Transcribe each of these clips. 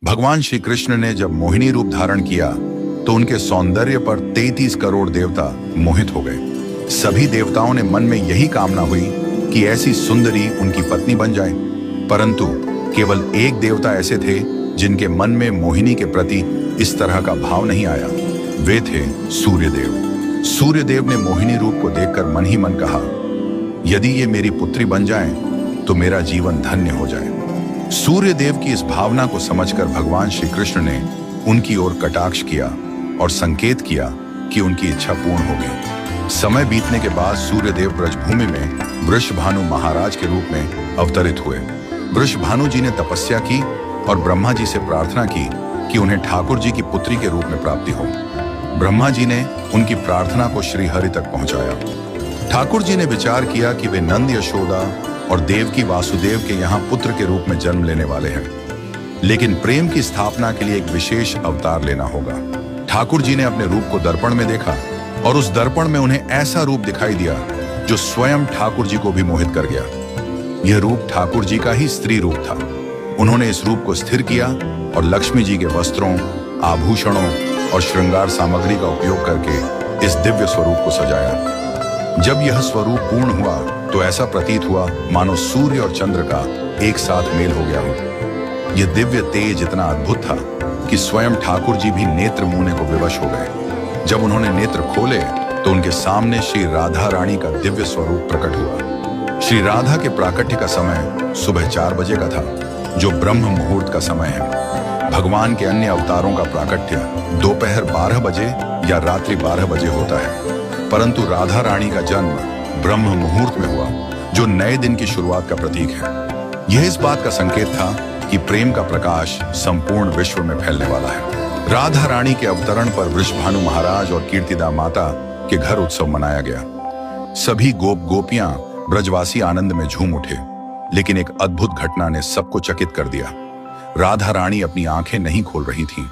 भगवान श्री कृष्ण ने जब मोहिनी रूप धारण किया तो उनके सौंदर्य पर 33 करोड़ देवता मोहित हो गए। सभी देवताओं ने मन में यही कामना हुई कि ऐसी सुंदरी उनकी पत्नी बन जाए, परंतु केवल एक देवता ऐसे थे जिनके मन में मोहिनी के प्रति इस तरह का भाव नहीं आया। वे थे सूर्यदेव। सूर्यदेव ने मोहिनी रूप को देखकर मन ही मन कहा, यदि ये मेरी पुत्री बन जाए तो मेरा जीवन धन्य हो जाए। सूर्यदेव की इस भावना को समझकर भगवान श्री कृष्ण ने उनकी ओर कटाक्ष किया और संकेत किया कि उनकी इच्छा पूर्ण होगी। समय बीतने के बाद सूर्यदेव ब्रजभूमि में वृषभानु महाराज के रूप में अवतरित हुए। वृषभानु जी ने तपस्या की और ब्रह्मा जी से प्रार्थना की कि उन्हें ठाकुर जी की पुत्री के रूप में प्राप्ति हो। ब्रह्मा जी ने उनकी प्रार्थना को श्री हरि तक पहुंचाया। ठाकुर जी ने विचार किया कि वे नंद यशोदा और देवकी वासुदेव के यहाँ पुत्र के रूप में जन्म लेने वाले हैं, लेकिन प्रेम की स्थापना के लिए एक विशेष अवतार लेना होगा। ठाकुर जी ने अपने रूप को दर्पण में देखा और उस दर्पण में उन्हें ऐसा रूप दिखाई दिया जो स्वयं ठाकुर जी को भी मोहित कर गया। यह रूप ठाकुर जी का ही स्त्री रूप था। उन्होंने इस रूप को स्थिर किया और लक्ष्मी जी के वस्त्रों, आभूषणों और श्रृंगार सामग्री का उपयोग करके इस दिव्य स्वरूप को सजाया। जब यह स्वरूप पूर्ण हुआ तो ऐसा प्रतीत हुआ मानो सूर्य और चंद्र का एक साथ मेल हो गया हो। यह दिव्य तेज इतना अद्भुत था कि स्वयं ठाकुर जी भी नेत्र मूंदने को विवश हो गए। जब उन्होंने नेत्र खोले तो उनके सामने श्री राधा रानी का दिव्य स्वरूप प्रकट हुआ। श्री राधा के प्राकट्य का समय सुबह 4 बजे का था, जो ब्रह्म मुहूर्त का समय है। भगवान के अन्य अवतारों का प्राकट्य दोपहर 12 बजे या रात्रि 12 बजे होता है, परंतु राधा रानी का जन्म ब्रह्म मुहूर्त में हुआ, जो नए दिन की शुरुआत का प्रतीक है। यह इस बात का संकेत था कि प्रेम का प्रकाश संपूर्ण विश्व में फैलने वाला है। राधा रानी के अवतरण पर वृषभानु महाराज और कीर्तिदा माता के घर उत्सव मनाया गया। सभी गोप गोपियां ब्रजवासी आनंद में झूम उठे, लेकिन एक अद्भुत घटना ने सबको चकित कर दिया। राधा रानी अपनी आंखें नहीं खोल रही थीं।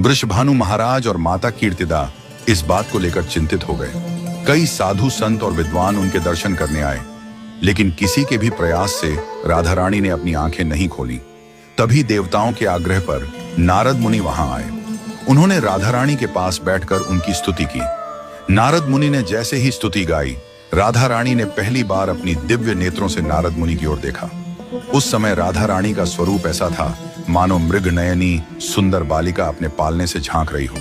वृषभानु महाराज और माता कीर्तिदा इस बात को लेकर चिंतित हो गए। कई साधु संत और विद्वान उनके दर्शन करने आए, लेकिन किसी के भी प्रयास से राधा रानी ने अपनी आंखें नहीं खोली। तभी देवताओं के आग्रह पर नारद मुनि वहां आए। उन्होंने राधा रानी के पास बैठकर उनकी स्तुति की। नारद मुनि ने जैसे ही स्तुति गाई, राधा रानी ने पहली बार अपनी दिव्य नेत्रों से नारद मुनि की ओर देखा। उस समय राधा रानी का स्वरूप ऐसा था मानो मृग नयनी सुंदर बालिका अपने पालने से झांक रही हो।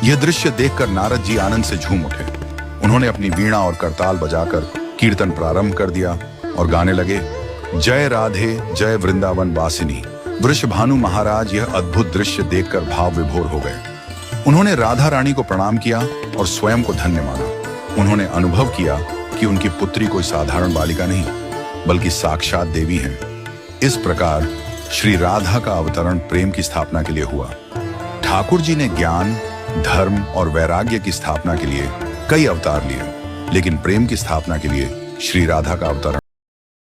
यह दृश्य देखकर नारद जी आनंद से झूम उठे। उन्होंने अपनी वीणा और करताल बजाकर कीर्तन प्रारंभ कर दिया और गाने लगे, जय राधे जय वृंदावन वासिनी। वृषभानु महाराज यह अद्भुत दृश्य देखकर भाव विभोर हो गए। उन्होंने राधा रानी को प्रणाम किया और स्वयं को धन्य माना। उन्होंने अनुभव किया कि उनकी पुत्री कोई साधारण बालिका नहीं, बल्कि साक्षात देवी हैं। इस प्रकार श्री राधा का अवतरण प्रेम की स्थापना के लिए हुआ। ठाकुर जी ने ज्ञान, धर्म और वैराग्य की स्थापना के लिए कई अवतार लिए, लेकिन प्रेम की स्थापना के लिए श्री राधा का अवतरण